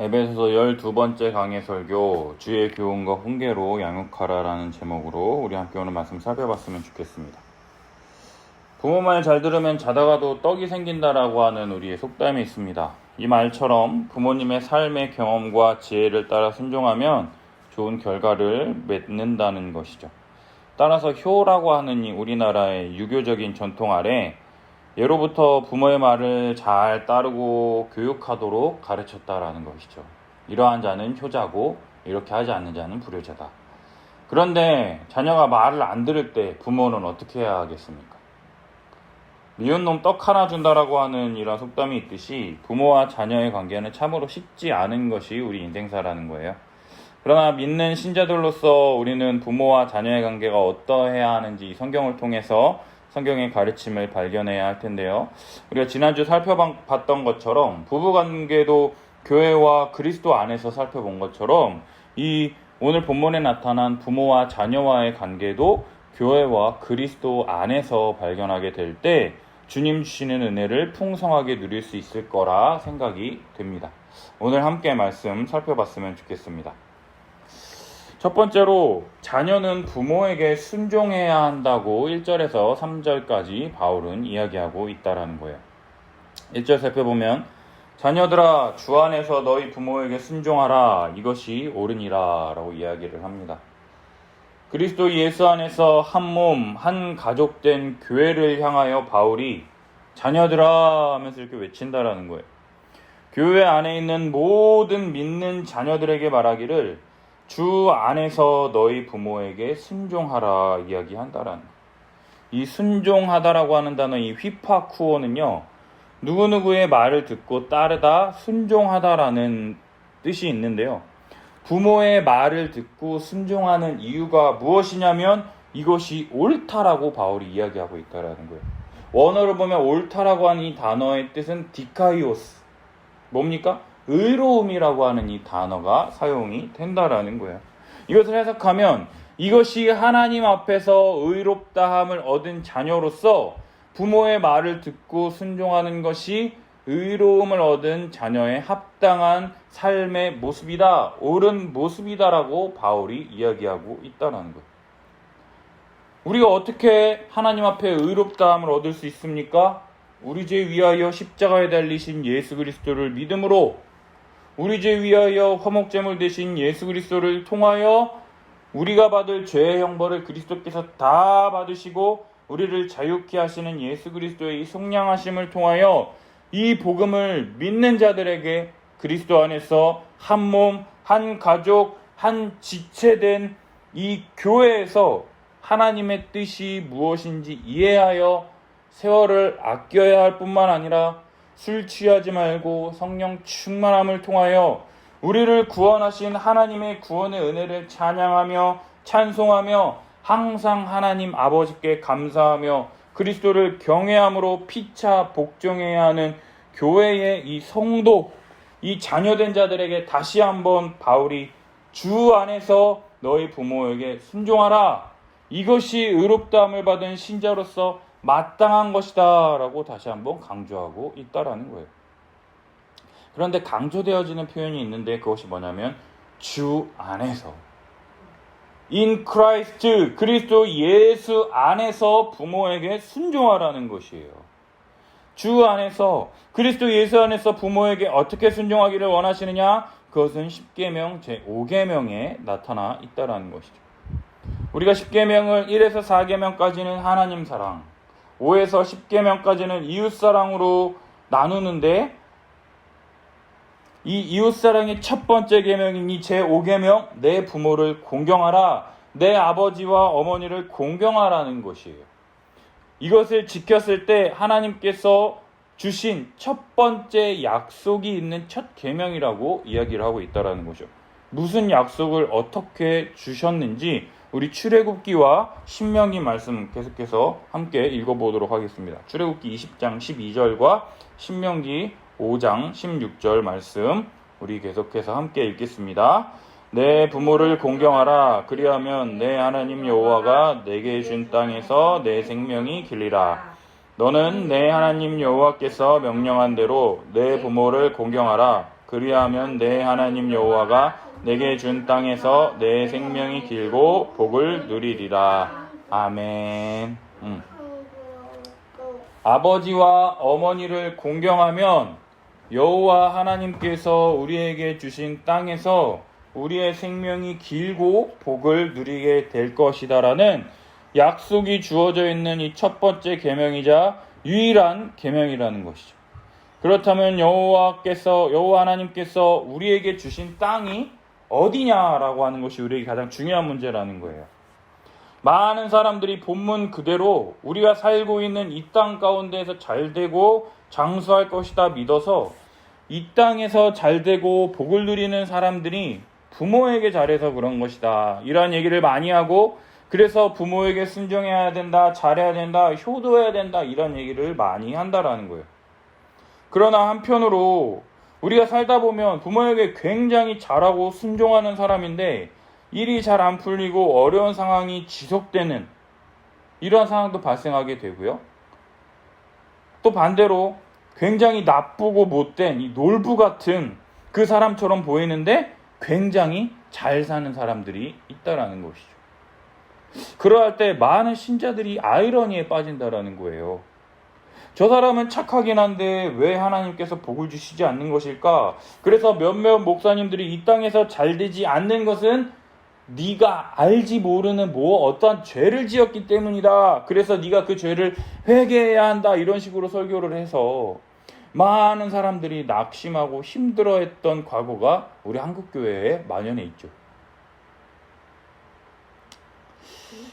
에베소서 12번째 강의 설교 주의 교훈과 훈계로 양육하라라는 제목으로 우리 함께 오늘 말씀 살펴봤으면 좋겠습니다. 부모 말 잘 들으면 자다가도 떡이 생긴다라고 하는 우리의 속담이 있습니다. 이 말처럼 부모님의 삶의 경험과 지혜를 따라 순종하면 좋은 결과를 맺는다는 것이죠. 따라서 효라고 하는 이 우리나라의 유교적인 전통 아래 예로부터 부모의 말을 잘 따르고 교육하도록 가르쳤다라는 것이죠. 이러한 자는 효자고 이렇게 하지 않는 자는 불효자다. 그런데 자녀가 말을 안 들을 때 부모는 어떻게 해야 하겠습니까? 미운 놈 떡 하나 준다라고 하는 이런 속담이 있듯이 부모와 자녀의 관계는 참으로 쉽지 않은 것이 우리 인생사라는 거예요. 그러나 믿는 신자들로서 우리는 부모와 자녀의 관계가 어떠해야 하는지 성경을 통해서 성경의 가르침을 발견해야 할 텐데요. 우리가 지난주 살펴봤던 것처럼 부부관계도 교회와 그리스도 안에서 살펴본 것처럼 이 오늘 본문에 나타난 부모와 자녀와의 관계도 교회와 그리스도 안에서 발견하게 될 때 주님 주시는 은혜를 풍성하게 누릴 수 있을 거라 생각이 됩니다. 오늘 함께 말씀 살펴봤으면 좋겠습니다. 첫 번째로 자녀는 부모에게 순종해야 한다고 1절에서 3절까지 바울은 이야기하고 있다라는 거예요. 1절 살펴보면 자녀들아 주 안에서 너희 부모에게 순종하라 이것이 옳으니라 라고 이야기를 합니다. 그리스도 예수 안에서 한 몸, 한 가족된 교회를 향하여 바울이 자녀들아 하면서 이렇게 외친다라는 거예요. 교회 안에 있는 모든 믿는 자녀들에게 말하기를 주 안에서 너희 부모에게 순종하라 이야기한다라는 이 순종하다라고 하는 단어 이 휘파쿠어는요 누구누구의 말을 듣고 따르다 순종하다라는 뜻이 있는데요. 부모의 말을 듣고 순종하는 이유가 무엇이냐면 이것이 옳다라고 바울이 이야기하고 있다라는 거예요. 원어로 보면 옳다라고 하는 이 단어의 뜻은 디카이오스 뭡니까? 의로움이라고 하는 이 단어가 사용이 된다라는 거예요. 이것을 해석하면 이것이 하나님 앞에서 의롭다함을 얻은 자녀로서 부모의 말을 듣고 순종하는 것이 의로움을 얻은 자녀의 합당한 삶의 모습이다, 옳은 모습이다라고 바울이 이야기하고 있다는 거예요. 우리가 어떻게 하나님 앞에 의롭다함을 얻을 수 있습니까? 우리 죄 위하여 십자가에 달리신 예수 그리스도를 믿음으로 우리 죄 위하여 화목제물 되신 예수 그리스도를 통하여 우리가 받을 죄의 형벌을 그리스도께서 다 받으시고 우리를 자유케 하시는 예수 그리스도의 이 속량하심을 통하여 이 복음을 믿는 자들에게 그리스도 안에서 한 몸, 한 가족, 한 지체된 이 교회에서 하나님의 뜻이 무엇인지 이해하여 세월을 아껴야 할 뿐만 아니라 술 취하지 말고 성령 충만함을 통하여 우리를 구원하신 하나님의 구원의 은혜를 찬양하며 찬송하며 항상 하나님 아버지께 감사하며 그리스도를 경외함으로 피차 복종해야 하는 교회의 이 성도, 이 자녀된 자들에게 다시 한번 바울이 주 안에서 너희 부모에게 순종하라. 이것이 의롭다함을 받은 신자로서 마땅한 것이다 라고 다시 한번 강조하고 있다라는 거예요. 그런데 강조되어지는 표현이 있는데 그것이 뭐냐면 주 안에서 In Christ, 그리스도 예수 안에서 부모에게 순종하라는 것이에요. 주 안에서 그리스도 예수 안에서 부모에게 어떻게 순종하기를 원하시느냐? 그것은 10계명 제5계명에 나타나 있다라는 것이죠. 우리가 10계명을 1에서 4계명까지는 하나님 사랑, 5에서 10계명까지는 이웃사랑으로 나누는데 이 이웃사랑의 첫 번째 계명인 이 제5계명 내 부모를 공경하라, 내 아버지와 어머니를 공경하라는 것이에요. 이것을 지켰을 때 하나님께서 주신 첫 번째 약속이 있는 첫 계명이라고 이야기를 하고 있다는 거죠. 무슨 약속을 어떻게 주셨는지 우리 출애굽기와 신명기 말씀 계속해서 함께 읽어보도록 하겠습니다. 출애굽기 20장 12절과 신명기 5장 16절 말씀 우리 계속해서 함께 읽겠습니다. 내 부모를 공경하라. 그리하면 내 하나님 여호와가 내게 준 땅에서 내 생명이 길리라. 너는 내 하나님 여호와께서 명령한 대로 내 부모를 공경하라. 그리하면 내 하나님 여호와가 내게 준 땅에서 내 생명이 길고 복을 누리리라. 아멘. 아버지와 어머니를 공경하면 여호와 하나님께서 우리에게 주신 땅에서 우리의 생명이 길고 복을 누리게 될 것이다라는 약속이 주어져 있는 이 첫 번째 계명이자 유일한 계명이라는 것이죠. 그렇다면 여호와 하나님께서 우리에게 주신 땅이 어디냐라고 하는 것이 우리에게 가장 중요한 문제라는 거예요. 많은 사람들이 본문 그대로 우리가 살고 있는 이 땅 가운데에서 잘되고 장수할 것이다 믿어서 이 땅에서 잘되고 복을 누리는 사람들이 부모에게 잘해서 그런 것이다, 이러한 얘기를 많이 하고, 그래서 부모에게 순종해야 된다, 잘해야 된다, 효도해야 된다, 이런 얘기를 많이 한다라는 거예요. 그러나 한편으로 우리가 살다 보면 부모에게 굉장히 잘하고 순종하는 사람인데 일이 잘 안 풀리고 어려운 상황이 지속되는 이러한 상황도 발생하게 되고요. 또 반대로 굉장히 나쁘고 못된 이 놀부 같은 그 사람처럼 보이는데 굉장히 잘 사는 사람들이 있다라는 것이죠. 그러할 때 많은 신자들이 아이러니에 빠진다라는 거예요. 저 사람은 착하긴 한데 왜 하나님께서 복을 주시지 않는 것일까? 그래서 몇몇 목사님들이 이 땅에서 잘 되지 않는 것은 네가 알지 모르는 어떠한 죄를 지었기 때문이다. 그래서 네가 그 죄를 회개해야 한다. 이런 식으로 설교를 해서 많은 사람들이 낙심하고 힘들어했던 과거가 우리 한국교회에 만연해 있죠.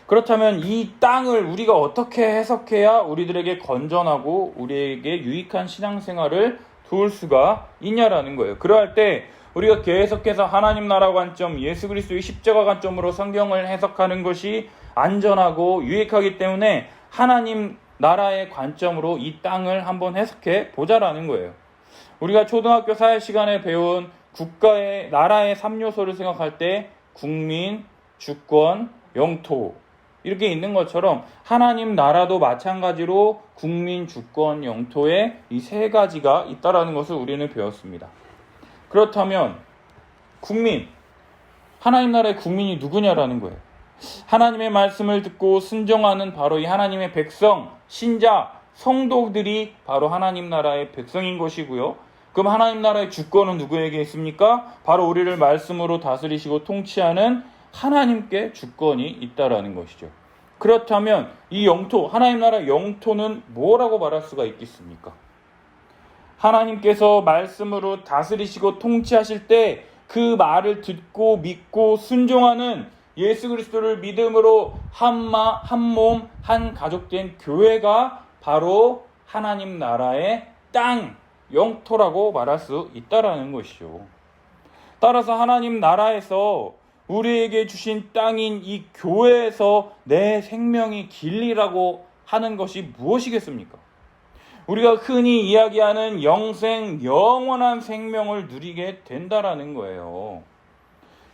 그렇다면 이 땅을 우리가 어떻게 해석해야 우리들에게 건전하고 우리에게 유익한 신앙생활을 도울 수가 있냐라는 거예요. 그러할 때 우리가 계속해서 하나님 나라 관점, 예수 그리스도의 십자가 관점으로 성경을 해석하는 것이 안전하고 유익하기 때문에 하나님 나라의 관점으로 이 땅을 한번 해석해 보자라는 거예요. 우리가 초등학교 사회 시간에 배운 국가의 나라의 3요소를 생각할 때 국민, 주권, 영토 이렇게 있는 것처럼 하나님 나라도 마찬가지로 국민, 주권, 영토에 이 세 가지가 있다라는 것을 우리는 배웠습니다. 그렇다면 국민, 하나님 나라의 국민이 누구냐라는 거예요. 하나님의 말씀을 듣고 순종하는 바로 이 하나님의 백성, 신자, 성도들이 바로 하나님 나라의 백성인 것이고요. 그럼 하나님 나라의 주권은 누구에게 있습니까? 바로 우리를 말씀으로 다스리시고 통치하는 하나님께 주권이 있다라는 것이죠. 그렇다면 이 영토, 하나님 나라의 영토는 뭐라고 말할 수가 있겠습니까? 하나님께서 말씀으로 다스리시고 통치하실 때 그 말을 듣고 믿고 순종하는 예수 그리스도를 믿음으로 한 몸, 한 가족된 교회가 바로 하나님 나라의 땅, 영토라고 말할 수 있다라는 것이죠. 따라서 하나님 나라에서 우리에게 주신 땅인 이 교회에서 내 생명이 길리라고 하는 것이 무엇이겠습니까? 우리가 흔히 이야기하는 영원한 생명을 누리게 된다라는 거예요.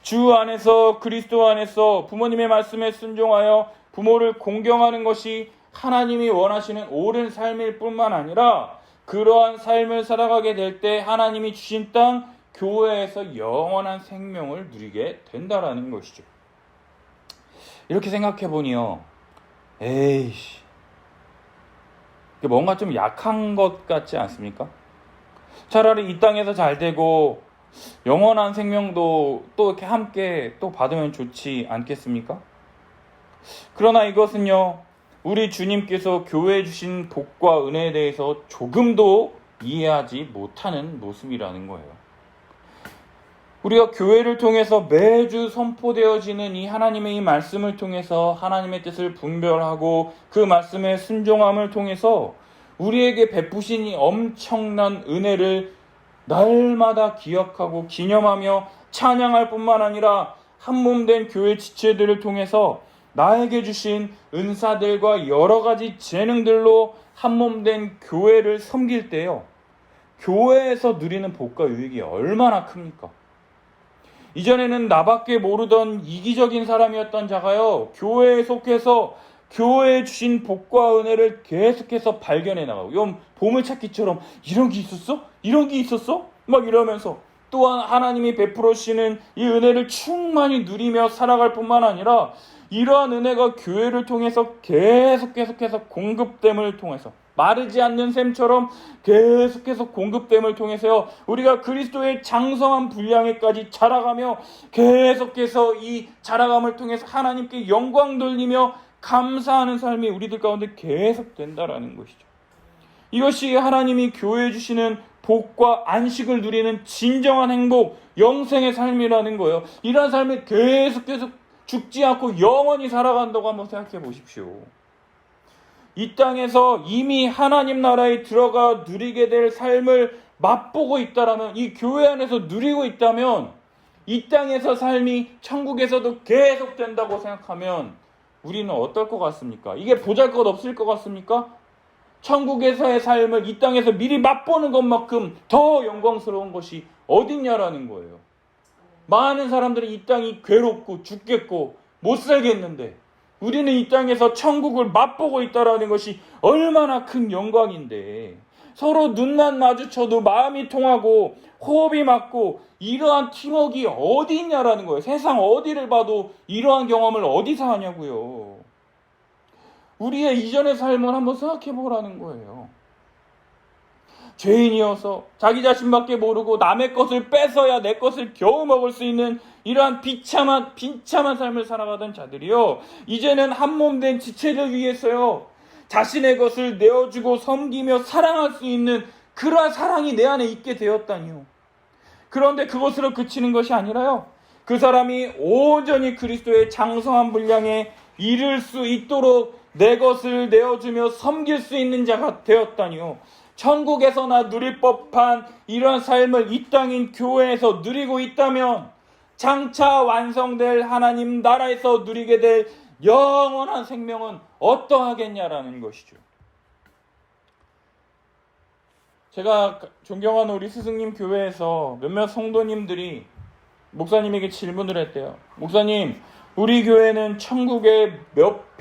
주 안에서, 그리스도 안에서 부모님의 말씀에 순종하여 부모를 공경하는 것이 하나님이 원하시는 옳은 삶일 뿐만 아니라 그러한 삶을 살아가게 될 때 하나님이 주신 땅, 교회에서 영원한 생명을 누리게 된다라는 것이죠. 이렇게 생각해 보니요, 에이씨, 뭔가 좀 약한 것 같지 않습니까? 차라리 이 땅에서 잘 되고 영원한 생명도 또 이렇게 함께 또 받으면 좋지 않겠습니까? 그러나 이것은요, 우리 주님께서 교회에 주신 복과 은혜에 대해서 조금도 이해하지 못하는 모습이라는 거예요. 우리가 교회를 통해서 매주 선포되어지는 이 하나님의 이 말씀을 통해서 하나님의 뜻을 분별하고 그 말씀의 순종함을 통해서 우리에게 베푸신 이 엄청난 은혜를 날마다 기억하고 기념하며 찬양할 뿐만 아니라 한몸된 교회 지체들을 통해서 나에게 주신 은사들과 여러 가지 재능들로 한몸된 교회를 섬길 때요, 교회에서 누리는 복과 유익이 얼마나 큽니까? 이전에는 나밖에 모르던 이기적인 사람이었던 자가요, 교회에 속해서 교회에 주신 복과 은혜를 계속해서 발견해 나가고, 이건 보물찾기처럼 이런 게 있었어? 이런 게 있었어? 막 이러면서 또한 하나님이 베풀어 주시는 이 은혜를 충만히 누리며 살아갈 뿐만 아니라 이러한 은혜가 교회를 통해서 계속해서 공급됨을 통해서 마르지 않는 샘처럼 계속해서 공급됨을 통해서요, 우리가 그리스도의 장성한 분량에까지 자라가며 계속해서 이 자라감을 통해서 하나님께 영광 돌리며 감사하는 삶이 우리들 가운데 계속된다라는 것이죠. 이것이 하나님이 교회에 주시는 복과 안식을 누리는 진정한 행복, 영생의 삶이라는 거예요. 이러한 삶이 계속해서 죽지 않고 영원히 살아간다고 한번 생각해 보십시오. 이 땅에서 이미 하나님 나라에 들어가 누리게 될 삶을 맛보고 있다라면, 이 교회 안에서 누리고 있다면, 이 땅에서 삶이 천국에서도 계속된다고 생각하면 우리는 어떨 것 같습니까? 이게 보잘것없을 것 같습니까? 천국에서의 삶을 이 땅에서 미리 맛보는 것만큼 더 영광스러운 것이 어딨냐라는 거예요. 많은 사람들이 이 땅이 괴롭고 죽겠고 못 살겠는데 우리는 이 땅에서 천국을 맛보고 있다라는 것이 얼마나 큰 영광인데, 서로 눈만 마주쳐도 마음이 통하고 호흡이 맞고 이러한 팀워크가 어디 있냐라는 거예요. 세상 어디를 봐도 이러한 경험을 어디서 하냐고요. 우리의 이전의 삶을 한번 생각해 보라는 거예요. 죄인이어서 자기 자신밖에 모르고 남의 것을 뺏어야 내 것을 겨우 먹을 수 있는 이러한 비참한 삶을 살아가던 자들이요, 이제는 한 몸 된 지체를 위해서요, 자신의 것을 내어주고 섬기며 사랑할 수 있는 그러한 사랑이 내 안에 있게 되었다니요. 그런데 그것으로 그치는 것이 아니라요, 그 사람이 온전히 그리스도의 장성한 분량에 이를 수 있도록 내 것을 내어주며 섬길 수 있는 자가 되었다니요. 천국에서나 누릴 법한 이러한 삶을 이 땅인 교회에서 누리고 있다면 장차 완성될 하나님 나라에서 누리게 될 영원한 생명은 어떠하겠냐라는 것이죠. 제가 존경하는 우리 스승님 교회에서 몇몇 성도님들이 목사님에게 질문을 했대요. 목사님, 우리 교회는 천국의 몇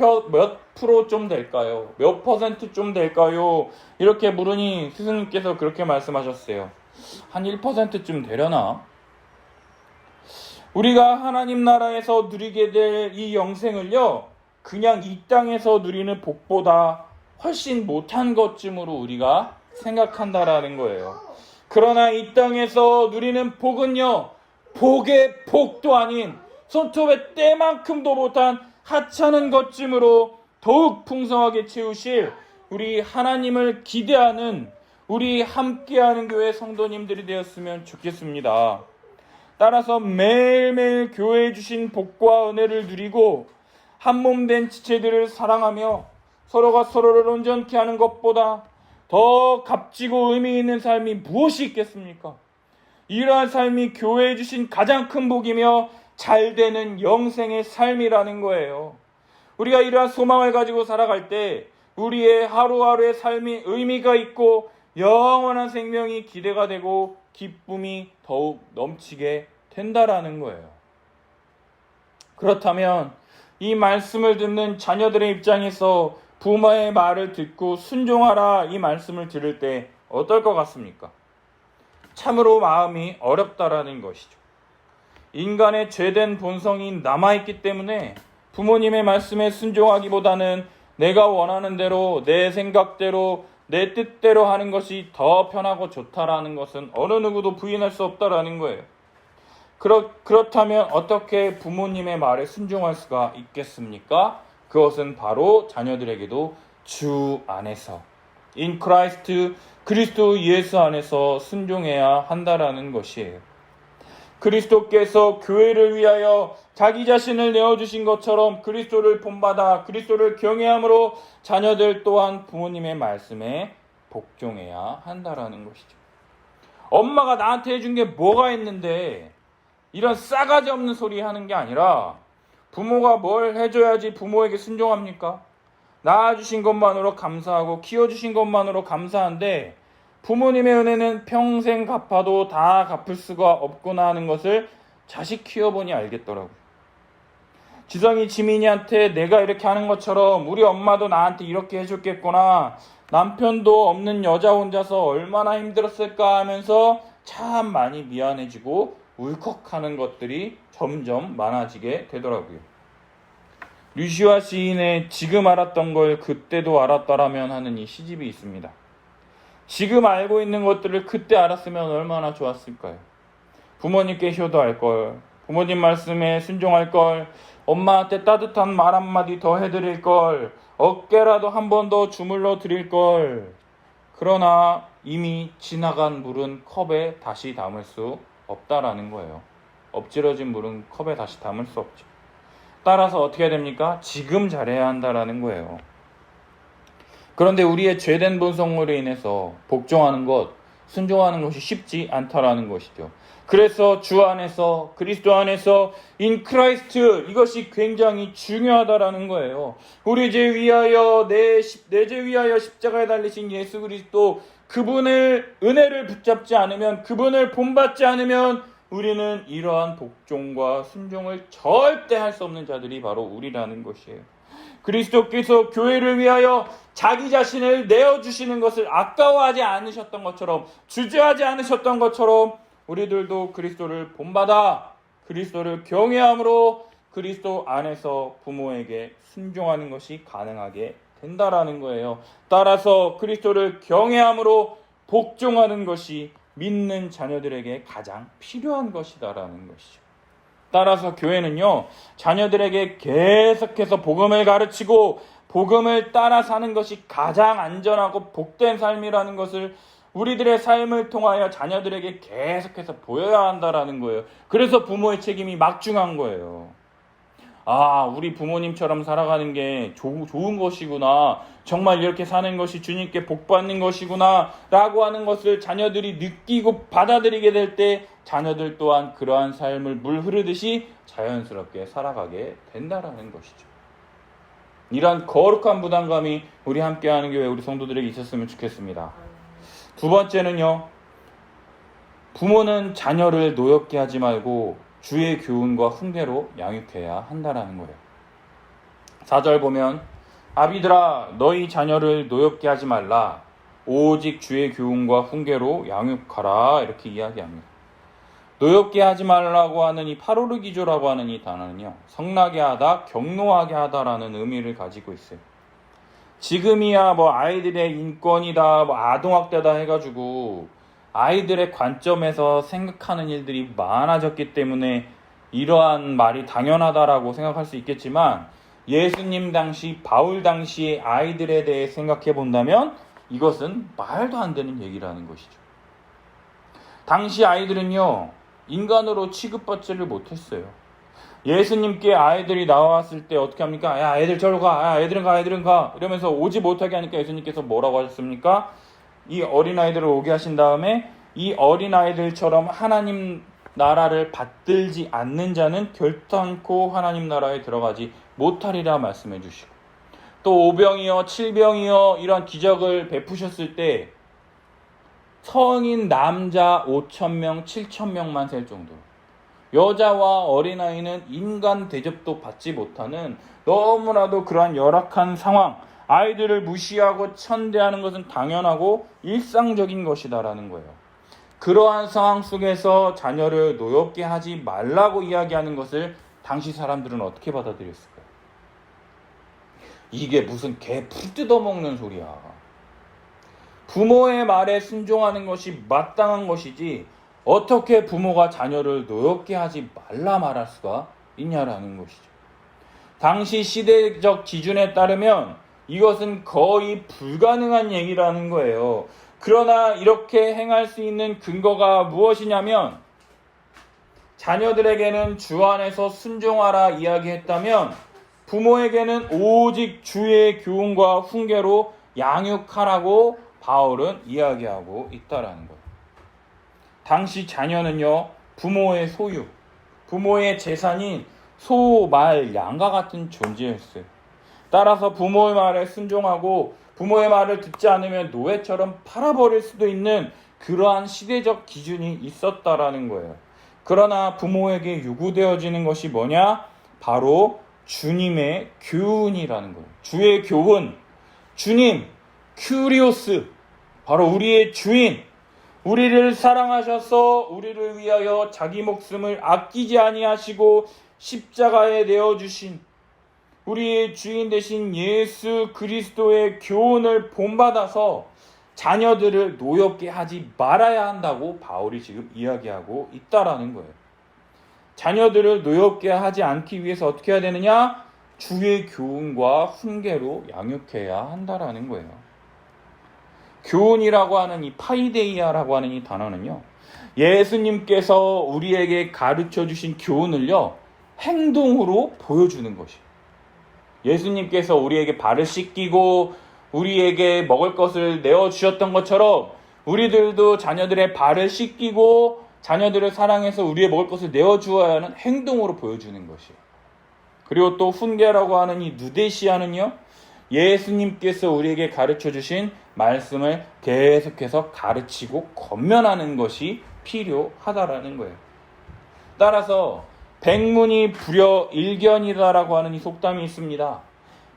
프로 좀 될까요? 몇 퍼센트 좀 될까요? 이렇게 물으니 스승님께서 그렇게 말씀하셨어요. 한 1%쯤 되려나? 우리가 하나님 나라에서 누리게 될 이 영생을요, 그냥 이 땅에서 누리는 복보다 훨씬 못한 것쯤으로 우리가 생각한다라는 거예요. 그러나 이 땅에서 누리는 복은요, 복의 복도 아닌 손톱의 때만큼도 못한 하찮은 것쯤으로 더욱 풍성하게 채우실 우리 하나님을 기대하는 우리 함께하는 교회 성도님들이 되었으면 좋겠습니다. 따라서 매일매일 교회에 주신 복과 은혜를 누리고 한몸 된 지체들을 사랑하며 서로가 서로를 온전케 하는 것보다 더 값지고 의미 있는 삶이 무엇이 있겠습니까? 이러한 삶이 교회에 주신 가장 큰 복이며 잘되는 영생의 삶이라는 거예요. 우리가 이러한 소망을 가지고 살아갈 때 우리의 하루하루의 삶이 의미가 있고 영원한 생명이 기대가 되고 기쁨이 더욱 넘치게 된다라는 거예요. 그렇다면 이 말씀을 듣는 자녀들의 입장에서 부모의 말을 듣고 순종하라 이 말씀을 들을 때 어떨 것 같습니까? 참으로 마음이 어렵다라는 것이죠. 인간의 죄된 본성이 남아있기 때문에 부모님의 말씀에 순종하기보다는 내가 원하는 대로 내 생각대로 내 뜻대로 하는 것이 더 편하고 좋다라는 것은 어느 누구도 부인할 수 없다라는 거예요. 그렇다면 어떻게 부모님의 말에 순종할 수가 있겠습니까? 그것은 바로 자녀들에게도 주 안에서 in Christ, 그리스도 예수 안에서 순종해야 한다라는 것이에요. 그리스도께서 교회를 위하여 자기 자신을 내어주신 것처럼 그리스도를 본받아 그리스도를 경외함으로 자녀들 또한 부모님의 말씀에 복종해야 한다라는 것이죠. 엄마가 나한테 해준 게 뭐가 있는데 이런 싸가지 없는 소리 하는 게 아니라, 부모가 뭘 해줘야지 부모에게 순종합니까? 낳아주신 것만으로 감사하고 키워주신 것만으로 감사한데 부모님의 은혜는 평생 갚아도 다 갚을 수가 없구나 하는 것을 자식 키워보니 알겠더라고요. 지성이 지민이한테 내가 이렇게 하는 것처럼 우리 엄마도 나한테 이렇게 해줬겠구나, 남편도 없는 여자 혼자서 얼마나 힘들었을까 하면서 참 많이 미안해지고 울컥하는 것들이 점점 많아지게 되더라고요. 류시아 시인의 지금 알았던 걸 그때도 알았더라면 하는 이 시집이 있습니다. 지금 알고 있는 것들을 그때 알았으면 얼마나 좋았을까요? 부모님께 효도할 걸, 부모님 말씀에 순종할 걸, 엄마한테 따뜻한 말 한마디 더 해드릴 걸, 어깨라도 한 번 더 주물러 드릴 걸. 그러나 이미 지나간 물은 컵에 다시 담을 수 없다라는 거예요. 엎질러진 물은 컵에 다시 담을 수 없죠. 따라서 어떻게 해야 됩니까? 지금 잘해야 한다라는 거예요. 그런데 우리의 죄된 본성으로 인해서 복종하는 것, 순종하는 것이 쉽지 않다라는 것이죠. 그래서 주 안에서, 그리스도 안에서 in Christ, 이것이 굉장히 중요하다라는 거예요. 우리 죄 위하여, 내 죄 위하여 십자가에 달리신 예수 그리스도, 그분의 은혜를 붙잡지 않으면, 그분을 본받지 않으면 우리는 이러한 복종과 순종을 절대 할 수 없는 자들이 바로 우리라는 것이에요. 그리스도께서 교회를 위하여 자기 자신을 내어주시는 것을 아까워하지 않으셨던 것처럼, 주저하지 않으셨던 것처럼 우리들도 그리스도를 본받아 그리스도를 경외함으로 그리스도 안에서 부모에게 순종하는 것이 가능하게 된다라는 거예요. 따라서 그리스도를 경외함으로 복종하는 것이 믿는 자녀들에게 가장 필요한 것이다라는 것이죠. 따라서 교회는요, 자녀들에게 계속해서 복음을 가르치고 복음을 따라 사는 것이 가장 안전하고 복된 삶이라는 것을 우리들의 삶을 통하여 자녀들에게 계속해서 보여야 한다라는 거예요. 그래서 부모의 책임이 막중한 거예요. 아, 우리 부모님처럼 살아가는 게 좋은 것이구나, 정말 이렇게 사는 것이 주님께 복받는 것이구나 라고 하는 것을 자녀들이 느끼고 받아들이게 될 때 자녀들 또한 그러한 삶을 물 흐르듯이 자연스럽게 살아가게 된다라는 것이죠. 이러한 거룩한 부담감이 우리 함께하는 교회 우리 성도들에게 있었으면 좋겠습니다. 두 번째는요, 부모는 자녀를 노엽게 하지 말고 주의 교훈과 훈계로 양육해야 한다라는 거예요. 4절 보면 아비들아 너희 자녀를 노엽게 하지 말라 오직 주의 교훈과 훈계로 양육하라 이렇게 이야기합니다. 노엽게 하지 말라고 하는 이 파로르기조라고 하는 이 단어는요, 성나게 하다, 경노하게 하다라는 의미를 가지고 있어요. 지금이야 뭐 아이들의 인권이다, 뭐 아동학대다 해가지고 아이들의 관점에서 생각하는 일들이 많아졌기 때문에 이러한 말이 당연하다라고 생각할 수 있겠지만, 예수님 당시, 바울 당시의 아이들에 대해 생각해 본다면 이것은 말도 안 되는 얘기라는 것이죠. 당시 아이들은요, 인간으로 취급받지를 못했어요. 예수님께 아이들이 나왔을 때 어떻게 합니까? 야, 애들 저로 가. 야, 애들은 가. 이러면서 오지 못하게 하니까 예수님께서 뭐라고 하셨습니까? 이 어린아이들을 오게 하신 다음에 이 어린아이들처럼 하나님 나라를 받들지 않는 자는 결단코 하나님 나라에 들어가지 못하리라 말씀해 주시고, 또 오병이어 7병이어 이런 기적을 베푸셨을 때 성인 남자 5,000명 7,000명만 셀 정도로, 여자와 어린아이는 인간 대접도 받지 못하는 너무나도 그러한 열악한 상황, 아이들을 무시하고 천대하는 것은 당연하고 일상적인 것이다라는 거예요. 그러한 상황 속에서 자녀를 노엽게 하지 말라고 이야기하는 것을 당시 사람들은 어떻게 받아들였을까요? 이게 무슨 개 풀 뜯어먹는 소리야. 부모의 말에 순종하는 것이 마땅한 것이지 어떻게 부모가 자녀를 노엽게 하지 말라 말할 수가 있냐라는 것이죠. 당시 시대적 기준에 따르면 이것은 거의 불가능한 얘기라는 거예요. 그러나 이렇게 행할 수 있는 근거가 무엇이냐면, 자녀들에게는 주 안에서 순종하라 이야기했다면 부모에게는 오직 주의 교훈과 훈계로 양육하라고 바울은 이야기하고 있다라는 거예요. 당시 자녀는요, 부모의 소유, 부모의 재산인 소, 말, 양과 같은 존재였어요. 따라서 부모의 말에 순종하고 부모의 말을 듣지 않으면 노예처럼 팔아버릴 수도 있는 그러한 시대적 기준이 있었다라는 거예요. 그러나 부모에게 요구되어지는 것이 뭐냐? 바로 주님의 교훈이라는 거예요. 주의 교훈, 주님, 큐리오스, 바로 우리의 주인, 우리를 사랑하셔서 우리를 위하여 자기 목숨을 아끼지 아니하시고 십자가에 내어주신 우리의 주인 되신 예수 그리스도의 교훈을 본받아서 자녀들을 노엽게 하지 말아야 한다고 바울이 지금 이야기하고 있다라는 거예요. 자녀들을 노엽게 하지 않기 위해서 어떻게 해야 되느냐? 주의 교훈과 훈계로 양육해야 한다라는 거예요. 교훈이라고 하는 이 파이데이아라고 하는 이 단어는요, 예수님께서 우리에게 가르쳐 주신 교훈을요, 행동으로 보여주는 것이에요. 예수님께서 우리에게 발을 씻기고 우리에게 먹을 것을 내어주셨던 것처럼 우리들도 자녀들의 발을 씻기고 자녀들을 사랑해서 우리의 먹을 것을 내어주어야 하는 행동으로 보여주는 것이에요. 그리고 또 훈계라고 하는 이 누데시아는요, 예수님께서 우리에게 가르쳐 주신 말씀을 계속해서 가르치고 권면하는 것이 필요하다라는 거예요. 따라서 백문이 불여일견이다라고 하는 이 속담이 있습니다.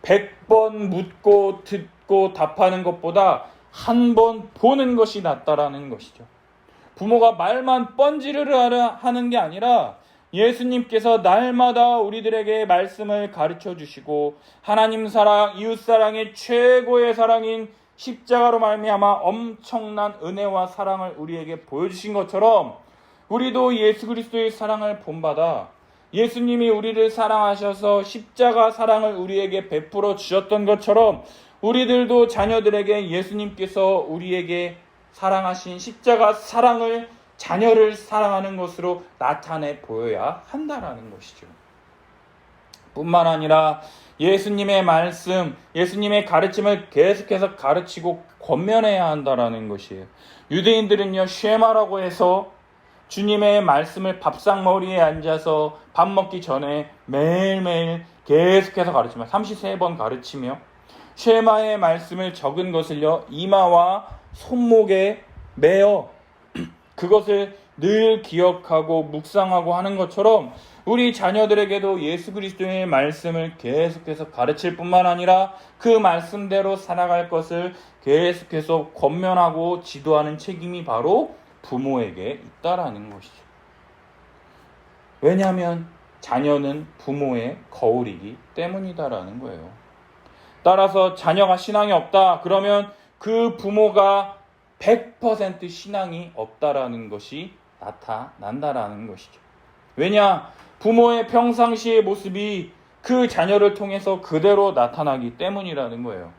100번 묻고 듣고 답하는 것보다 한 번 보는 것이 낫다라는 것이죠. 부모가 말만 뻔지르르 하는 게 아니라 예수님께서 날마다 우리들에게 말씀을 가르쳐 주시고 하나님 사랑, 이웃 사랑의 최고의 사랑인 십자가로 말미암아 엄청난 은혜와 사랑을 우리에게 보여주신 것처럼 우리도 예수 그리스도의 사랑을 본받아 예수님이 우리를 사랑하셔서 십자가 사랑을 우리에게 베풀어 주셨던 것처럼 우리들도 자녀들에게 예수님께서 우리에게 사랑하신 십자가 사랑을 자녀를 사랑하는 것으로 나타내 보여야 한다라는 것이죠. 뿐만 아니라 예수님의 말씀, 예수님의 가르침을 계속해서 가르치고 권면해야 한다라는 것이에요. 유대인들은요, 쉐마라고 해서 주님의 말씀을 밥상머리에 앉아서 밥 먹기 전에 매일매일 계속해서 가르치며 33번 가르치며 쉐마의 말씀을 적은 것을요, 이마와 손목에 매어 그것을 늘 기억하고 묵상하고 하는 것처럼 우리 자녀들에게도 예수 그리스도의 말씀을 계속해서 가르칠 뿐만 아니라 그 말씀대로 살아갈 것을 계속해서 권면하고 지도하는 책임이 바로 부모에게 있다라는 것이죠. 왜냐하면 자녀는 부모의 거울이기 때문이다라는 거예요. 따라서 자녀가 신앙이 없다 그러면 그 부모가 100% 신앙이 없다라는 것이 나타난다라는 것이죠. 왜냐? 부모의 평상시의 모습이 그 자녀를 통해서 그대로 나타나기 때문이라는 거예요.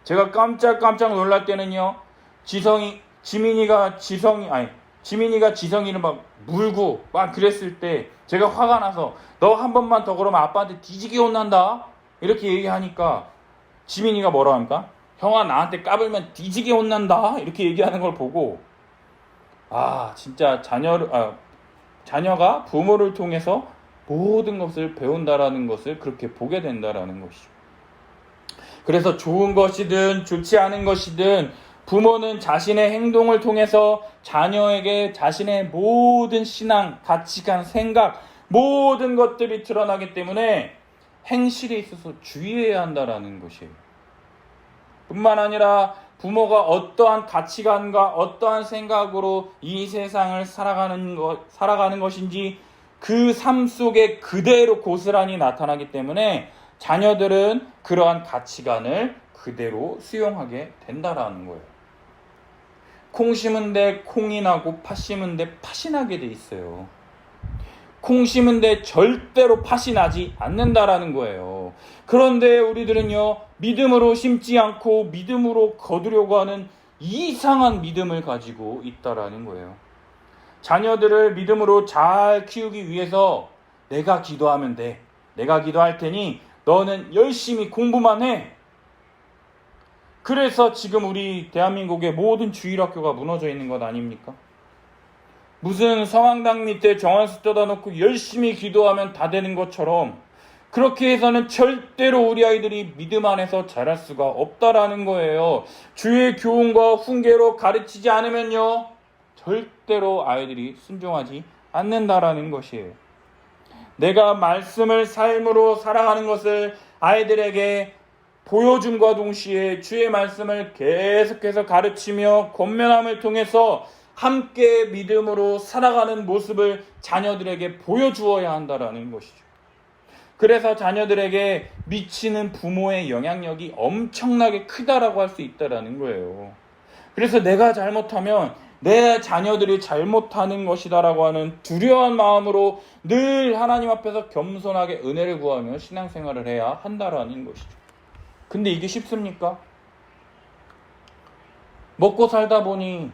제가 깜짝 놀랄 때는요, 지민이가 지성이를 막 물고 막 그랬을 때 제가 화가 나서 너 한 번만 더 그러면 아빠한테 뒤지게 혼난다 이렇게 얘기하니까 지민이가 뭐라고 합니까? 형아 나한테 까불면 뒤지게 혼난다 이렇게 얘기하는 걸 보고 진짜 자녀가 부모를 통해서 모든 것을 배운다라는 것을 그렇게 보게 된다라는 것이죠. 그래서 좋은 것이든 좋지 않은 것이든 부모는 자신의 행동을 통해서 자녀에게 자신의 모든 신앙, 가치관, 생각 모든 것들이 드러나기 때문에 행실에 있어서 주의해야 한다라는 것이에요. 뿐만 아니라 부모가 어떠한 가치관과 어떠한 생각으로 이 세상을 살아가는 것인지 그 삶 속에 그대로 고스란히 나타나기 때문에 자녀들은 그러한 가치관을 그대로 수용하게 된다라는 거예요. 콩 심은 데 콩이 나고 팥 심은 데 팥이 나게 돼 있어요. 콩 심은 데 절대로 팥이 나지 않는다라는 거예요. 그런데 우리들은요, 믿음으로 심지 않고 믿음으로 거두려고 하는 이상한 믿음을 가지고 있다라는 거예요. 자녀들을 믿음으로 잘 키우기 위해서 내가 기도하면 돼. 내가 기도할 테니 너는 열심히 공부만 해. 그래서 지금 우리 대한민국의 모든 주일학교가 무너져 있는 것 아닙니까? 무슨 성황당 밑에 정한수 떠다 놓고 열심히 기도하면 다 되는 것처럼 그렇게 해서는 절대로 우리 아이들이 믿음 안에서 자랄 수가 없다라는 거예요. 주의 교훈과 훈계로 가르치지 않으면요, 절대로 아이들이 순종하지 않는다라는 것이에요. 내가 말씀을 삶으로 살아가는 것을 아이들에게 보여줌과 동시에 주의 말씀을 계속해서 가르치며 권면함을 통해서 함께 믿음으로 살아가는 모습을 자녀들에게 보여주어야 한다라는 것이죠. 그래서 자녀들에게 미치는 부모의 영향력이 엄청나게 크다라고 할 수 있다라는 거예요. 그래서 내가 잘못하면 내 자녀들이 잘못하는 것이다라고 하는 두려운 마음으로 늘 하나님 앞에서 겸손하게 은혜를 구하며 신앙생활을 해야 한다라는 것이죠. 근데 이게 쉽습니까? 먹고 살다 보니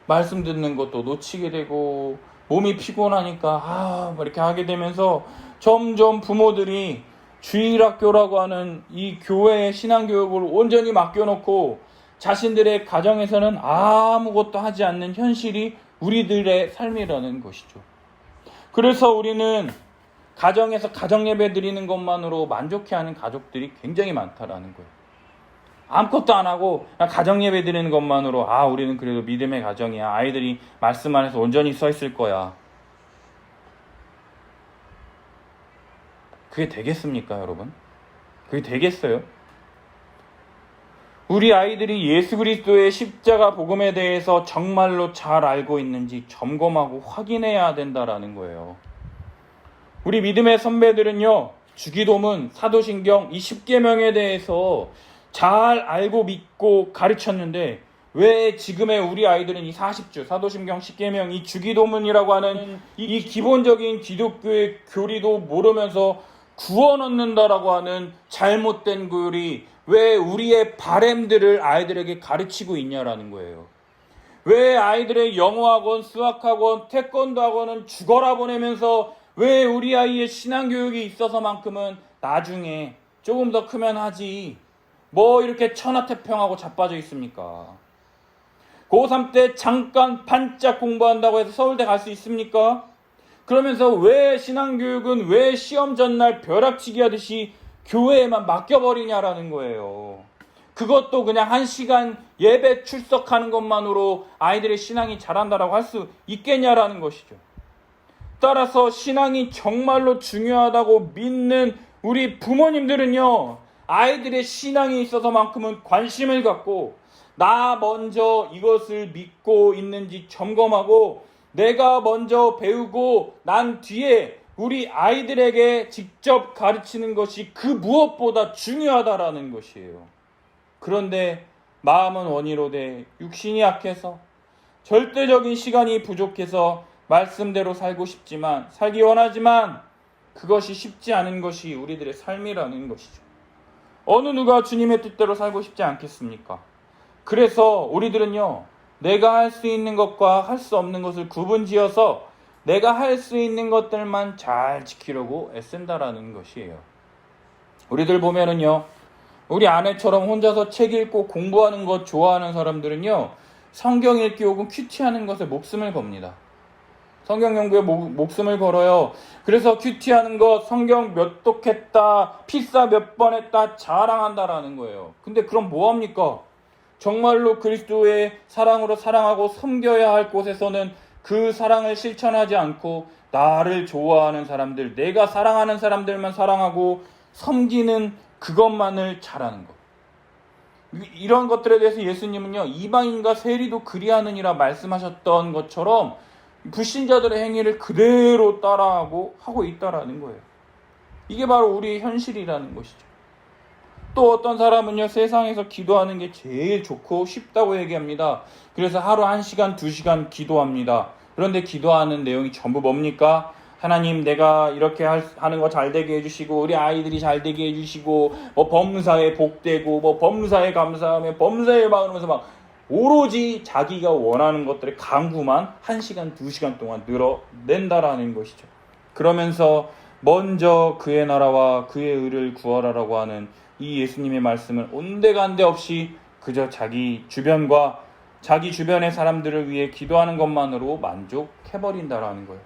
말씀 듣는 것도 놓치게 되고 몸이 피곤하니까 이렇게 하게 되면서 점점 부모들이 주일학교라고 하는 이 교회의 신앙교육을 온전히 맡겨놓고 자신들의 가정에서는 아무것도 하지 않는 현실이 우리들의 삶이라는 것이죠. 그래서 우리는 가정에서 가정예배 드리는 것만으로 만족해하는 가족들이 굉장히 많다라는 거예요. 아무것도 안 하고 그냥 가정예배 드리는 것만으로 우리는 그래도 믿음의 가정이야. 아이들이 말씀 안에서 온전히 서 있을 거야. 그게 되겠습니까, 여러분? 그게 되겠어요? 우리 아이들이 예수 그리스도의 십자가 복음에 대해서 정말로 잘 알고 있는지 점검하고 확인해야 된다라는 거예요. 우리 믿음의 선배들은요, 주기도문, 사도신경, 이 10계명에 대해서 잘 알고 믿고 가르쳤는데 왜 지금의 우리 아이들은 이 40주, 사도신경, 10계명, 이 주기도문이라고 하는 이 기본적인 기독교의 교리도 모르면서 구원 얻는다라고 하는 잘못된 교리, 왜 우리의 바램들을 아이들에게 가르치고 있냐라는 거예요. 왜 아이들의 영어학원, 수학학원, 태권도 학원은 죽어라 보내면서 왜 우리 아이의 신앙교육이 있어서만큼은 나중에 조금 더 크면 하지 이렇게 천하태평하고 자빠져 있습니까? 고3 때 잠깐 반짝 공부한다고 해서 서울대 갈 수 있습니까? 그러면서 왜 신앙교육은 왜 시험 전날 벼락치기 하듯이 교회에만 맡겨버리냐라는 거예요. 그것도 그냥 1시간 예배 출석하는 것만으로 아이들의 신앙이 자란다라고 할 수 있겠냐라는 것이죠. 따라서 신앙이 정말로 중요하다고 믿는 우리 부모님들은요, 아이들의 신앙에 있어서만큼은 관심을 갖고 나 먼저 이것을 믿고 있는지 점검하고 내가 먼저 배우고 난 뒤에 우리 아이들에게 직접 가르치는 것이 그 무엇보다 중요하다라는 것이에요. 그런데 마음은 원이로되 육신이 약해서 절대적인 시간이 부족해서 말씀대로 살고 싶지만 살기 원하지만 그것이 쉽지 않은 것이 우리들의 삶이라는 것이죠. 어느 누가 주님의 뜻대로 살고 싶지 않겠습니까? 그래서 우리들은요, 내가 할 수 있는 것과 할 수 없는 것을 구분지어서 내가 할 수 있는 것들만 잘 지키려고 애쓴다라는 것이에요. 우리들 보면은요, 우리 아내처럼 혼자서 책 읽고 공부하는 것 좋아하는 사람들은요, 성경 읽기 혹은 큐티하는 것에 목숨을 겁니다. 성경 연구에 목숨을 걸어요. 그래서 큐티하는 것, 성경 몇 독했다, 피사 몇 번 했다 자랑한다라는 거예요. 근데 그럼 뭐합니까? 정말로 그리스도의 사랑으로 사랑하고 섬겨야 할 곳에서는 그 사랑을 실천하지 않고 나를 좋아하는 사람들, 내가 사랑하는 사람들만 사랑하고 섬기는 그것만을 잘하는 것. 이런 것들에 대해서 예수님은요, 이방인과 세리도 그리하느니라 말씀하셨던 것처럼 불신자들의 행위를 그대로 따라하고 하고 있다라는 거예요. 이게 바로 우리의 현실이라는 것이죠. 또 어떤 사람은요, 세상에서 기도하는 게 제일 좋고 쉽다고 얘기합니다. 그래서 하루 1시간, 2시간 기도합니다. 그런데 기도하는 내용이 전부 뭡니까? 하나님, 내가 이렇게 하는 거 잘 되게 해주시고 우리 아이들이 잘 되게 해주시고 범사에 복되고 범사에 감사하며 범사에 막으면서 막 오로지 자기가 원하는 것들의 강구만 1시간, 2시간 동안 늘어낸다라는 것이죠. 그러면서 먼저 그의 나라와 그의 의를 구하라라고 하는 이 예수님의 말씀을 온데간데 없이 그저 자기 주변과 자기 주변의 사람들을 위해 기도하는 것만으로 만족해버린다라는 거예요.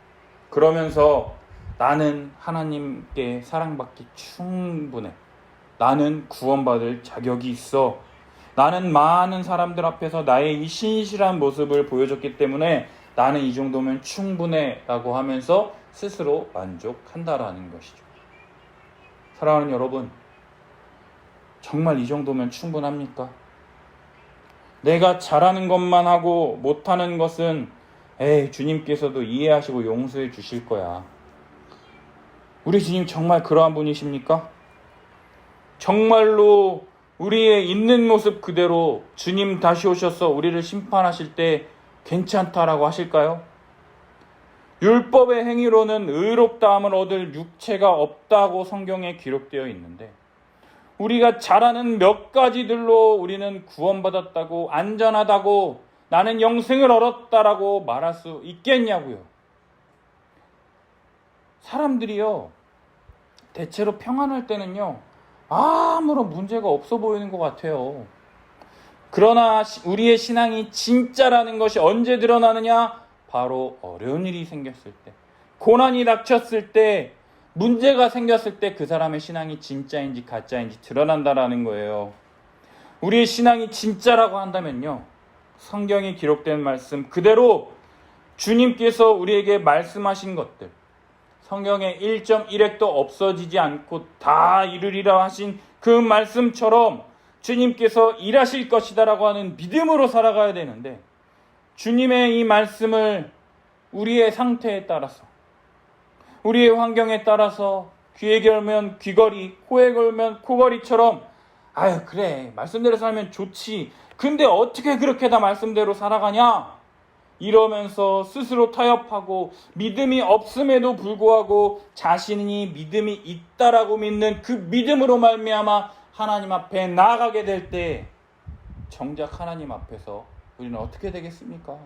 그러면서 나는 하나님께 사랑받기 충분해. 나는 구원받을 자격이 있어. 나는 많은 사람들 앞에서 나의 이 신실한 모습을 보여줬기 때문에 나는 이 정도면 충분해 라고 하면서 스스로 만족한다라는 것이죠. 사랑하는 여러분, 정말 이 정도면 충분합니까? 내가 잘하는 것만 하고 못하는 것은 주님께서도 이해하시고 용서해 주실 거야. 우리 주님 정말 그러한 분이십니까? 정말로 우리의 있는 모습 그대로 주님 다시 오셔서 우리를 심판하실 때 괜찮다라고 하실까요? 율법의 행위로는 의롭다함을 얻을 육체가 없다고 성경에 기록되어 있는데 우리가 잘하는 몇 가지들로 우리는 구원받았다고 안전하다고 나는 영생을 얻었다라고 말할 수 있겠냐고요. 사람들이요 대체로 평안할 때는요 아무런 문제가 없어 보이는 것 같아요. 그러나 우리의 신앙이 진짜라는 것이 언제 드러나느냐? 바로 어려운 일이 생겼을 때, 고난이 닥쳤을 때, 문제가 생겼을 때 그 사람의 신앙이 진짜인지 가짜인지 드러난다라는 거예요. 우리의 신앙이 진짜라고 한다면요 성경에 기록된 말씀 그대로 주님께서 우리에게 말씀하신 것들, 성경에 1.1획도 없어지지 않고 다 이루리라 하신 그 말씀처럼 주님께서 일하실 것이다라고 하는 믿음으로 살아가야 되는데, 주님의 이 말씀을 우리의 상태에 따라서, 우리의 환경에 따라서 귀에 걸면 귀걸이, 코에 걸면 코걸이처럼 아유 그래 말씀대로 살면 좋지, 근데 어떻게 그렇게 다 말씀대로 살아가냐 이러면서 스스로 타협하고 믿음이 없음에도 불구하고 자신이 믿음이 있다라고 믿는 그 믿음으로 말미암아 하나님 앞에 나아가게 될 때 정작 하나님 앞에서 우리는 어떻게 되겠습니까?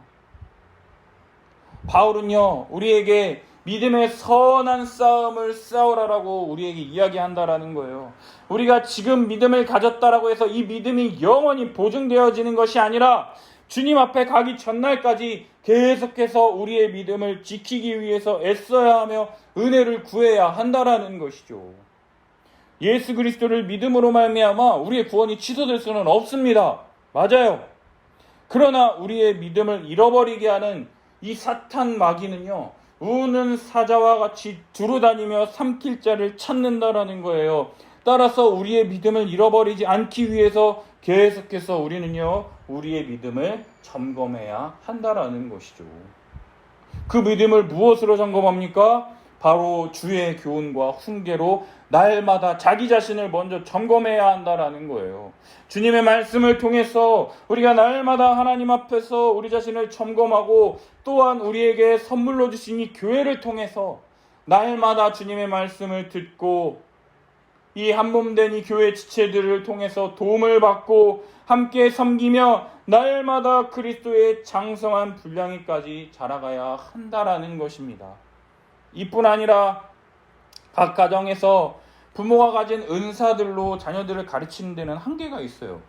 바울은요 우리에게 믿음의 선한 싸움을 싸우라라고 우리에게 이야기한다라는 거예요. 우리가 지금 믿음을 가졌다라고 해서 이 믿음이 영원히 보증되어지는 것이 아니라 주님 앞에 가기 전날까지 계속해서 우리의 믿음을 지키기 위해서 애써야 하며 은혜를 구해야 한다라는 것이죠. 예수 그리스도를 믿음으로 말미암아 우리의 구원이 취소될 수는 없습니다. 맞아요. 그러나 우리의 믿음을 잃어버리게 하는 이 사탄 마귀는요 우는 사자와 같이 두루다니며 삼킬 자를 찾는다라는 거예요. 따라서 우리의 믿음을 잃어버리지 않기 위해서 계속해서 우리는요 우리의 믿음을 점검해야 한다라는 것이죠. 그 믿음을 무엇으로 점검합니까? 바로 주의 교훈과 훈계로 날마다 자기 자신을 먼저 점검해야 한다라는 거예요. 주님의 말씀을 통해서 우리가 날마다 하나님 앞에서 우리 자신을 점검하고 또한 우리에게 선물로 주신 이 교회를 통해서 날마다 주님의 말씀을 듣고 이 한몸된 이 교회 지체들을 통해서 도움을 받고 함께 섬기며 날마다 그리스도의 장성한 분량에까지 자라가야 한다라는 것입니다. 이뿐 아니라 각 가정에서 부모가 가진 은사들로 자녀들을 가르치는 데는 한계가 있어요.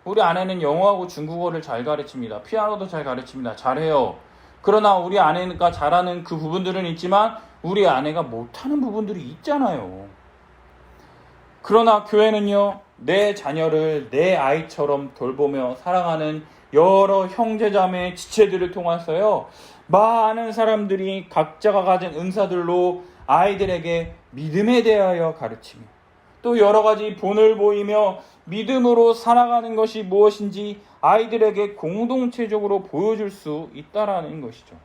우리 아내는 영어하고 중국어를 잘 가르칩니다. 피아노도 잘 가르칩니다. 잘해요. 그러나 우리 아내가 잘하는 그 부분들은 있지만 우리 아내가 못하는 부분들이 있잖아요. 그러나 교회는요 내 자녀를 내 아이처럼 돌보며 사랑하는 여러 형제자매 지체들을 통해서요 많은 사람들이 각자가 가진 은사들로 아이들에게 믿음에 대하여 가르치며 또 여러 가지 본을 보이며 믿음으로 살아가는 것이 무엇인지 아이들에게 공동체적으로 보여줄 수 있다라는 것이죠.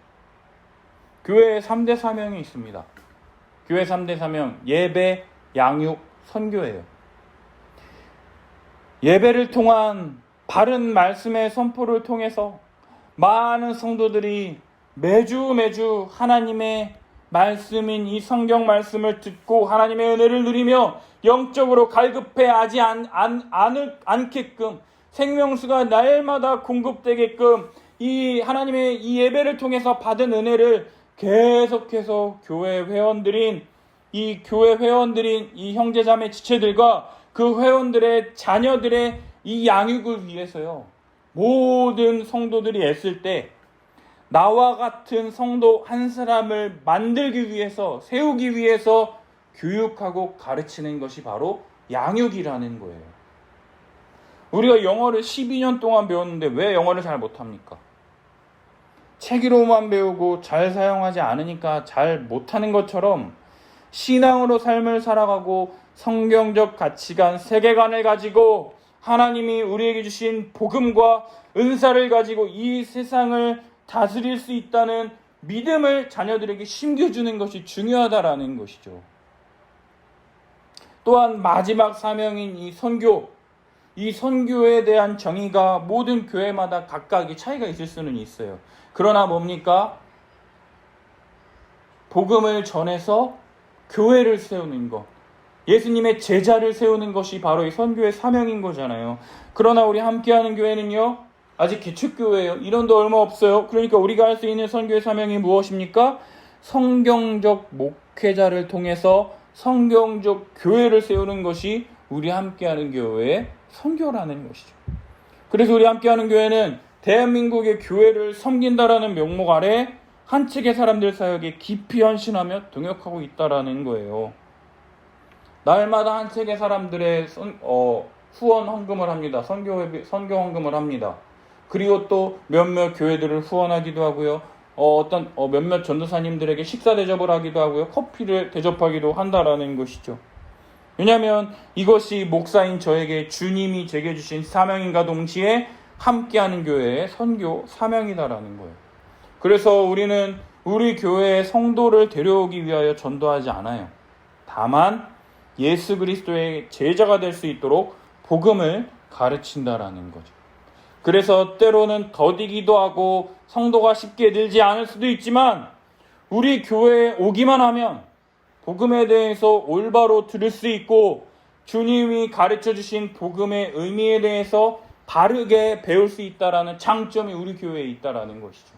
교회에 3대 사명이 있습니다. 교회 3대 사명, 예배, 양육, 선교예요. 예배를 통한 바른 말씀의 선포를 통해서 많은 성도들이 매주 하나님의 말씀인 이 성경 말씀을 듣고 하나님의 은혜를 누리며 영적으로 갈급해하지 않게끔 생명수가 날마다 공급되게끔 이 하나님의 이 예배를 통해서 받은 은혜를 계속해서 교회 회원들인 이 형제자매 지체들과 그 회원들의 자녀들의 이 양육을 위해서요 모든 성도들이 애쓸 때 나와 같은 성도 한 사람을 만들기 위해서 세우기 위해서 교육하고 가르치는 것이 바로 양육이라는 거예요. 우리가 영어를 12년 동안 배웠는데 왜 영어를 잘 못합니까? 책으로만 배우고 잘 사용하지 않으니까 잘 못하는 것처럼 신앙으로 삶을 살아가고 성경적 가치관, 세계관을 가지고 하나님이 우리에게 주신 복음과 은사를 가지고 이 세상을 다스릴 수 있다는 믿음을 자녀들에게 심겨주는 것이 중요하다라는 것이죠. 또한 마지막 사명인 이 선교에 대한 정의가 모든 교회마다 각각의 차이가 있을 수는 있어요. 그러나 뭡니까? 복음을 전해서 교회를 세우는 것, 예수님의 제자를 세우는 것이 바로 이 선교의 사명인 거잖아요. 그러나 우리 함께하는 교회는요, 아직 개척교회예요. 인원도 얼마 없어요. 그러니까 우리가 할 수 있는 선교의 사명이 무엇입니까? 성경적 목회자를 통해서 성경적 교회를 세우는 것이 우리 함께하는 교회의 선교라는 것이죠. 그래서 우리 함께하는 교회는 대한민국의 교회를 섬긴다라는 명목 아래 한 측의 사람들 사역에 깊이 헌신하며 동역하고 있다라는 거예요. 날마다 한 책의 사람들의 후원 헌금을 합니다. 선교 헌금을 합니다. 그리고 또 몇몇 교회들을 후원하기도 하고요. 몇몇 전도사님들에게 식사 대접을 하기도 하고요. 커피를 대접하기도 한다라는 것이죠. 왜냐하면 이것이 목사인 저에게 주님이 제게 주신 사명인과 동시에 함께하는 교회의 선교 사명이다라는 거예요. 그래서 우리는 우리 교회의 성도를 데려오기 위하여 전도하지 않아요. 다만 예수 그리스도의 제자가 될 수 있도록 복음을 가르친다라는 거죠. 그래서 때로는 더디기도 하고 성도가 쉽게 늘지 않을 수도 있지만 우리 교회에 오기만 하면 복음에 대해서 올바로 들을 수 있고 주님이 가르쳐 주신 복음의 의미에 대해서 바르게 배울 수 있다라는 장점이 우리 교회에 있다라는 것이죠.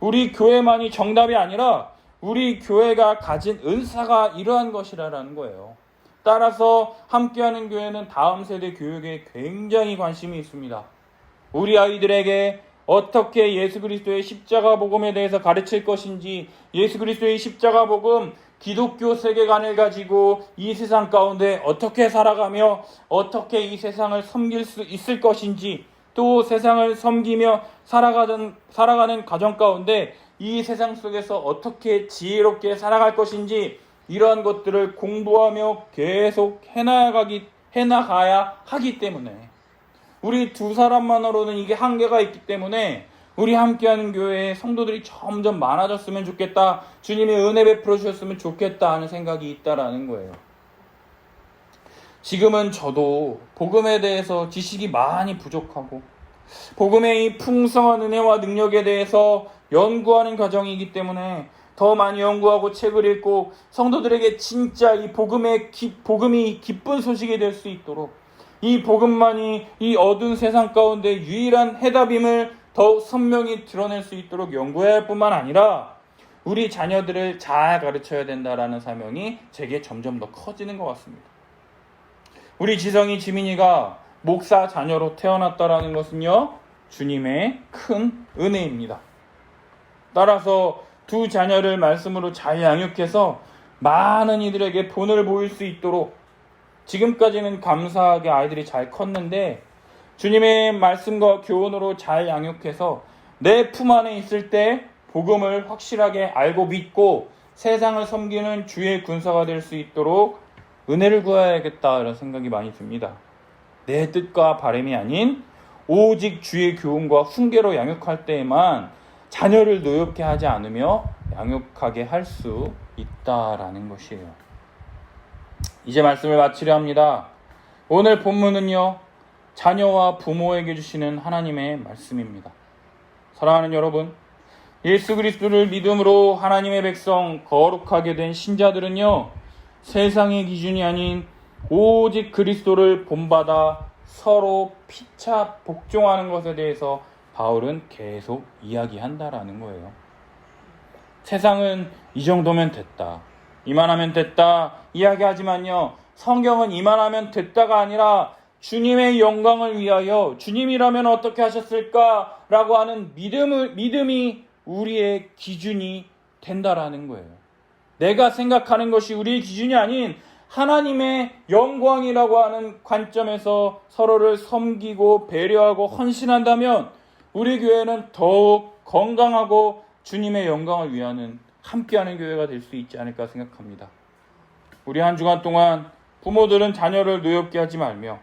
우리 교회만이 정답이 아니라 우리 교회가 가진 은사가 이러한 것이라는 거예요. 따라서 함께하는 교회는 다음 세대 교육에 굉장히 관심이 있습니다. 우리 아이들에게 어떻게 예수 그리스도의 십자가 복음에 대해서 가르칠 것인지, 예수 그리스도의 십자가 복음, 기독교 세계관을 가지고 이 세상 가운데 어떻게 살아가며 어떻게 이 세상을 섬길 수 있을 것인지, 또 세상을 섬기며 살아가는 가정 가운데 이 세상 속에서 어떻게 지혜롭게 살아갈 것인지, 이러한 것들을 공부하며 계속 해나가야 하기 때문에, 우리 두 사람만으로는 이게 한계가 있기 때문에 우리 함께하는 교회에 성도들이 점점 많아졌으면 좋겠다, 주님의 은혜 베풀어 주셨으면 좋겠다 하는 생각이 있다라는 거예요. 지금은 저도 복음에 대해서 지식이 많이 부족하고 복음의 이 풍성한 은혜와 능력에 대해서 연구하는 과정이기 때문에 더 많이 연구하고 책을 읽고 성도들에게 진짜 이 복음이 기쁜 소식이 될 수 있도록, 이 복음만이 이 어두운 세상 가운데 유일한 해답임을 더욱 선명히 드러낼 수 있도록 연구해야 할 뿐만 아니라 우리 자녀들을 잘 가르쳐야 된다라는 사명이 제게 점점 더 커지는 것 같습니다. 우리 지성이 지민이가 목사 자녀로 태어났다라는 것은요, 주님의 큰 은혜입니다. 따라서 두 자녀를 말씀으로 잘 양육해서 많은 이들에게 본을 보일 수 있도록, 지금까지는 감사하게 아이들이 잘 컸는데 주님의 말씀과 교훈으로 잘 양육해서 내 품 안에 있을 때 복음을 확실하게 알고 믿고 세상을 섬기는 주의 군사가 될 수 있도록 은혜를 구해야겠다, 이런 생각이 많이 듭니다. 내 뜻과 바람이 아닌 오직 주의 교훈과 훈계로 양육할 때에만 자녀를 노엽게 하지 않으며 양육하게 할 수 있다라는 것이에요. 이제 말씀을 마치려 합니다. 오늘 본문은요, 자녀와 부모에게 주시는 하나님의 말씀입니다. 사랑하는 여러분, 예수 그리스도를 믿음으로 하나님의 백성, 거룩하게 된 신자들은요, 세상의 기준이 아닌 오직 그리스도를 본받아 서로 피차 복종하는 것에 대해서 바울은 계속 이야기한다라는 거예요. 세상은 이 정도면 됐다, 이만하면 됐다 이야기하지만요, 성경은 이만하면 됐다가 아니라 주님의 영광을 위하여 주님이라면 어떻게 하셨을까 라고 하는 믿음이 우리의 기준이 된다라는 거예요. 내가 생각하는 것이 우리의 기준이 아닌 하나님의 영광이라고 하는 관점에서 서로를 섬기고 배려하고 헌신한다면 우리 교회는 더욱 건강하고 주님의 영광을 위하는 함께하는 교회가 될 수 있지 않을까 생각합니다. 우리 한 주간 동안 부모들은 자녀를 노엽게 하지 말며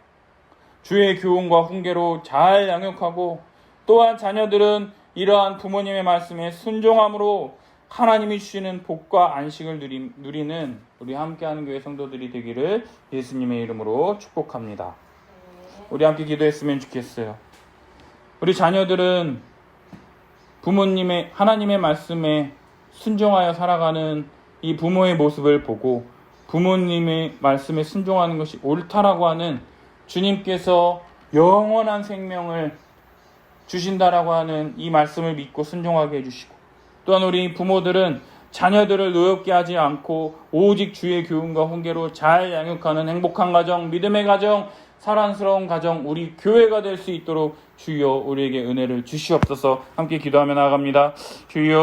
주의 교훈과 훈계로 잘 양육하고 또한 자녀들은 이러한 부모님의 말씀에 순종함으로 하나님이 주시는 복과 안식을 누리는 우리 함께하는 교회 성도들이 되기를 예수님의 이름으로 축복합니다. 우리 함께 기도했으면 좋겠어요. 우리 자녀들은 부모님의 하나님의 말씀에 순종하여 살아가는 이 부모의 모습을 보고 부모님의 말씀에 순종하는 것이 옳다라고 하는 주님께서 영원한 생명을 주신다라고 하는 이 말씀을 믿고 순종하게 해주시고, 또한 우리 부모들은 자녀들을 노엽게 하지 않고 오직 주의 교훈과 훈계로 잘 양육하는 행복한 가정, 믿음의 가정, 사랑스러운 가정, 우리 교회가 될 수 있도록 주여 우리에게 은혜를 주시옵소서. 함께 기도하며 나아갑니다. 주여